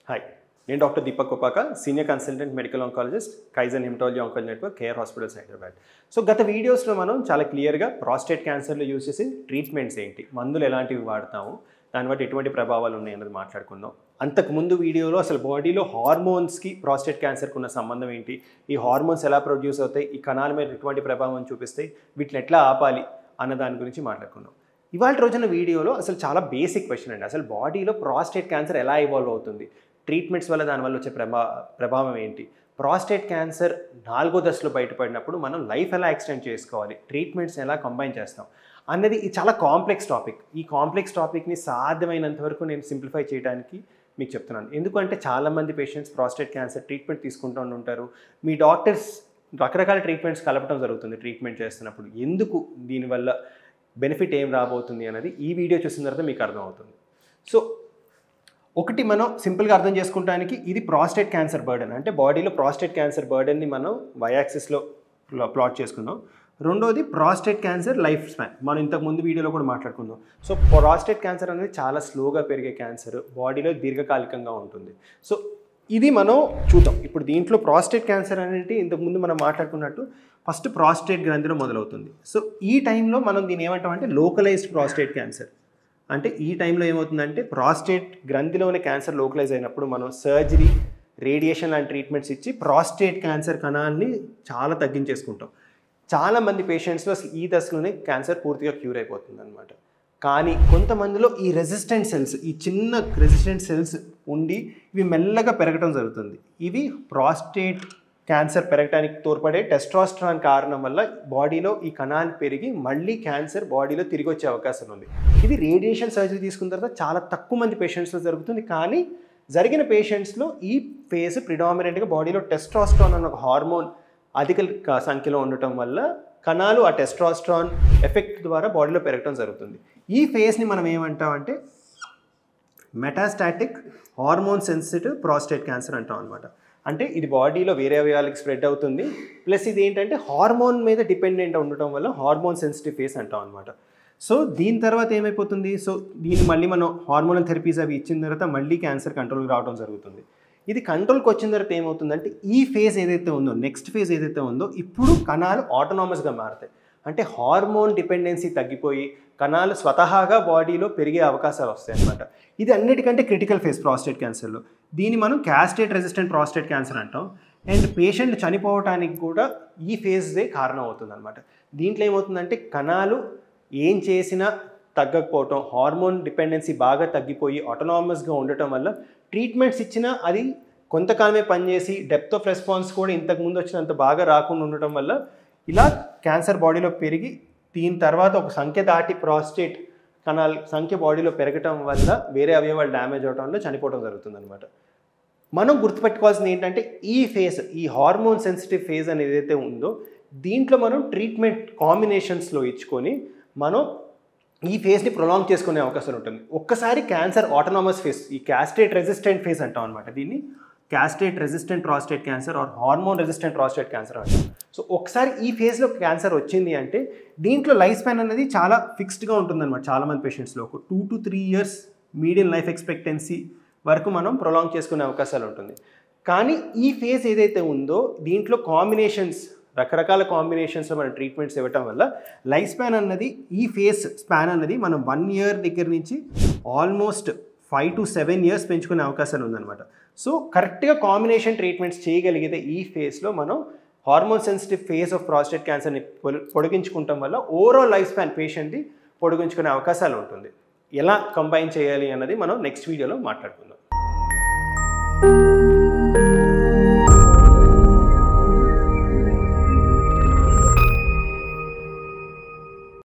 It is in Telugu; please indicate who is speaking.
Speaker 1: హాయ్, నేను doctor Deepak Kopaka, senior consultant medical oncologist, Kaizen haematology oncology network, Care hospitals Hyderabad. So గత వీడియోస్లో మనం చాలా క్లియర్గా ప్రాస్టేట్ క్యాన్సర్లో యూజ్ చేసే ట్రీట్మెంట్స్ ఏంటి, మందులు ఎలాంటివి వాడతాము, దాని బట్టి ఎటువంటి ప్రభావాలు ఉన్నాయి అన్నది మాట్లాడుకుందాం. అంతకుముందు వీడియోలో అసలు బాడీలో హార్మోన్స్కి ప్రాస్టేట్ క్యాన్సర్కి ఉన్న సంబంధం ఏంటి, ఈ హార్మోన్స్ ఎలా ప్రొడ్యూస్ అవుతాయి, ఈ కణాల మీద ఎటువంటి ప్రభావం చూపిస్తాయి, వీటిని ఎట్లా ఆపాలి అన్న దాని గురించి మాట్లాడుకుందాం. ఇవాళ రోజున వీడియోలో అసలు చాలా బేసిక్ క్వశ్చన్ అండి. అసలు బాడీలో ప్రాస్టేట్ క్యాన్సర్ ఎలా ఇవాల్వ్ అవుతుంది, ట్రీట్మెంట్స్ వల్ల దానివల్ల వచ్చే ప్రభావం ఏంటి, ప్రాస్టేట్ క్యాన్సర్ 4వ దశలో బయటపడినప్పుడు మనం లైఫ్ ఎలా ఎక్స్టెండ్ చేసుకోవాలి, ట్రీట్మెంట్స్ ఎలా కంబైన్ చేస్తాం అన్నది ఇది చాలా కాంప్లెక్స్ టాపిక్. ఈ కాంప్లెక్స్ టాపిక్ని సాధ్యమైనంత వరకు నేను సింప్లిఫై చేయడానికి మీకు చెప్తున్నాను. ఎందుకంటే చాలామంది పేషెంట్స్ ప్రాస్టేట్ క్యాన్సర్ ట్రీట్మెంట్ తీసుకుంటూ ఉంటారు. మీ డాక్టర్స్ రకరకాల ట్రీట్మెంట్స్ కలపడం జరుగుతుంది. ట్రీట్మెంట్ చేస్తున్నప్పుడు ఎందుకు, దీనివల్ల బెనిఫిట్ ఏం రాబోతుంది అనేది ఈ వీడియో చూసిన తర్వాత మీకు అర్థమవుతుంది. సో ఒకటి మనం సింపుల్గా అర్థం చేసుకోవడానికి, ఇది ప్రాస్టేట్ క్యాన్సర్ బర్డెన్, అంటే బాడీలో ప్రాస్టేట్ క్యాన్సర్ బర్డెన్ని మనం y-యాక్సిస్లో ప్లాట్ చేసుకుందాం. రెండోది ప్రాస్టేట్ క్యాన్సర్ లైఫ్ స్పాన్, మనం ఇంతకు ముందు వీడియోలో కూడా మాట్లాడుకుందాం. సో ప్రాస్టేట్ క్యాన్సర్ అనేది చాలా స్లోగా పెరిగే క్యాన్సర్, బాడీలో దీర్ఘకాలికంగా ఉంటుంది. సో ఇది మనం చూద్దాం. ఇప్పుడు దీంట్లో ప్రాస్టేట్ క్యాన్సర్ అనేది ఇంతకుముందు మనం మాట్లాడుకున్నట్టు ఫస్ట్ ప్రాస్టేట్ గ్రంథిలో మొదలవుతుంది. సో ఈ టైంలో మనం దీన్ని ఏమంటామంటే లోకలైజ్డ్ ప్రాస్టేట్ క్యాన్సర్. అంటే ఈ టైంలో ఏమవుతుందంటే ప్రాస్టేట్ గ్రంథిలోనే క్యాన్సర్ లోకలైజ్ అయినప్పుడు మనం సర్జరీ, రేడియేషన్ లాంటి ట్రీట్మెంట్స్ ఇచ్చి ప్రాస్టేట్ క్యాన్సర్ కణాలని చాలా తగ్గించేసుకుంటాం. చాలామంది పేషెంట్స్లో అసలు ఈ దశలోనే క్యాన్సర్ పూర్తిగా క్యూర్ అయిపోతుంది అనమాట. కానీ కొంతమందిలో ఈ రెసిస్టెంట్ సెల్స్, ఈ చిన్న రెసిస్టెంట్ సెల్స్ ఉండి ఇవి మెల్లగా పెరగడం జరుగుతుంది. ఇవి ప్రాస్టేట్ క్యాన్సర్ పెరగడానికి తోడ్పడే టెస్టోస్టెరాన్ కారణం వల్ల బాడీలో ఈ కణాలు పెరిగి మళ్ళీ క్యాన్సర్ బాడీలో తిరిగి వచ్చే అవకాశం ఉంది. ఇది రేడియేషన్ సర్జరీ తీసుకున్న తర్వాత చాలా తక్కువ మంది పేషెంట్స్లో జరుగుతుంది. కానీ జరిగిన పేషెంట్స్లో ఈ ఫేజ్ ప్రిడామినెంట్గా బాడీలో టెస్టోస్టెరాన్ అన్న ఒక హార్మోన్ అధిక సంఖ్యలో ఉండటం వల్ల కణాలు ఆ టెస్టోస్టెరాన్ ఎఫెక్ట్ ద్వారా బాడీలో పెరగడం జరుగుతుంది. ఈ ఫేజ్ని మనం ఏమంటామంటే metastatic hormone sensitive prostate cancer అంటాం అనమాట. అంటే ఇది బాడీలో వేరే అవయవాలకు స్ప్రెడ్ అవుతుంది, ప్లస్ ఇది ఏంటంటే హార్మోన్ మీద డిపెండెంట్ ఉండటం వల్ల హార్మోన్ సెన్సిటివ్ ఫేస్ అంటాం అనమాట. సో దీని తర్వాత ఏమైపోతుంది, సో దీన్ని మళ్ళీ మనం హార్మోనల్ థెరపీస్ అవి ఇచ్చిన తర్వాత మళ్ళీ క్యాన్సర్ కంట్రోల్కి రావడం జరుగుతుంది. ఇది కంట్రోల్కి వచ్చిన తర్వాత ఏమవుతుందంటే ఈ ఫేజ్ ఏదైతే ఉందో, నెక్స్ట్ ఫేజ్ ఏదైతే ఉందో, ఇప్పుడు కణాలు ఆటోనామస్గా మారుతాయి. అంటే హార్మోన్ డిపెండెన్సీ తగ్గిపోయి కణాలు స్వతహాగా బాడీలో పెరిగే అవకాశాలు వస్తాయి అన్నమాట. ఇది అన్నిటికంటే క్రిటికల్ ఫేజ్ ప్రాస్టేట్ క్యాన్సర్లో. దీన్ని మనం క్యాస్ట్రేట్ రెసిస్టెంట్ ప్రాస్టేట్ క్యాన్సర్ అంటాం. అండ్ పేషెంట్ చనిపోవటానికి కూడా ఈ ఫేజ్దే కారణం అవుతుంది అనమాట. దీంట్లో ఏమవుతుందంటే కణాలు ఏం చేసినా తగ్గకపోవటం, హార్మోన్ డిపెండెన్సీ బాగా తగ్గిపోయి ఆటోనామస్గా ఉండటం వల్ల ట్రీట్మెంట్స్ ఇచ్చినా అది కొంతకాలమే పనిచేసి డెప్త్ ఆఫ్ రెస్పాన్స్ కూడా ఇంతకుముందు వచ్చినంత బాగా రాకుండా ఉండటం వల్ల ఇలా క్యాన్సర్ బాడీలో పెరిగి దీని తర్వాత ఒక సంఖ్య దాటి ప్రాస్టేట్ కణాల సంఖ్య బాడీలో పెరగటం వల్ల వేరే అవయవాలు డ్యామేజ్ అవడం వల్ల చనిపోవడం జరుగుతుంది అనమాట. మనం గుర్తుపెట్టుకోవాల్సింది ఏంటంటే ఈ ఫేజ్, ఈ హార్మోన్ సెన్సిటివ్ ఫేజ్ అనేది ఏదైతే ఉందో దీంట్లో మనం ట్రీట్మెంట్ కాంబినేషన్స్లో ఇచ్చుకొని మనం ఈ ఫేజ్ని ప్రొలాంగ్ చేసుకునే అవకాశం ఉంటుంది. ఒక్కసారి క్యాన్సర్ ఆటోనామస్ ఫేజ్, ఈ క్యాస్ట్రేట్ రెసిస్టెంట్ ఫేజ్ అంటాం అనమాట. దీన్ని castrate resistant prostate cancer or hormone resistant prostate cancer అంటాం. సో ఒకసారి ఈ ఫేజ్లో క్యాన్సర్ వచ్చింది అంటే దీంట్లో లైఫ్ స్పాన్ అనేది చాలా ఫిక్స్డ్గా ఉంటుందన్నమాట. చాలామంది పేషెంట్స్లో ఒక 2 to 3 years median life expectancy వరకు మనం ప్రొలాంగ్ చేసుకునే అవకాశాలు ఉంటుంది. కానీ ఈ ఫేజ్ ఏదైతే ఉందో దీంట్లో కాంబినేషన్స్, రకరకాల కాంబినేషన్స్లో మనం ట్రీట్మెంట్స్ ఇవ్వటం వల్ల లైఫ్ స్పాన్ అన్నది, ఈ ఫేజ్ స్పాన్ అన్నది మనం 1 year దగ్గర నుంచి ఆల్మోస్ట్ 5 to 7 years పెంచుకునే అవకాశాలు ఉందన్నమాట. సో కరెక్ట్గా కాంబినేషన్ ట్రీట్మెంట్స్ చేయగలిగితే ఈ ఫేజ్లో మనం hormone sensitive phase of prostate క్యాన్సర్ని పొడిగించుకుంటాం వల్ల ఓవరాల్ లైఫ్ స్పాన్ పేషెంట్ది పొడిగించుకునే అవకాశాలు ఉంటుంది. ఎలా కంబైన్ చేయాలి అన్నది మనం నెక్స్ట్ వీడియోలో మాట్లాడుకుందాం.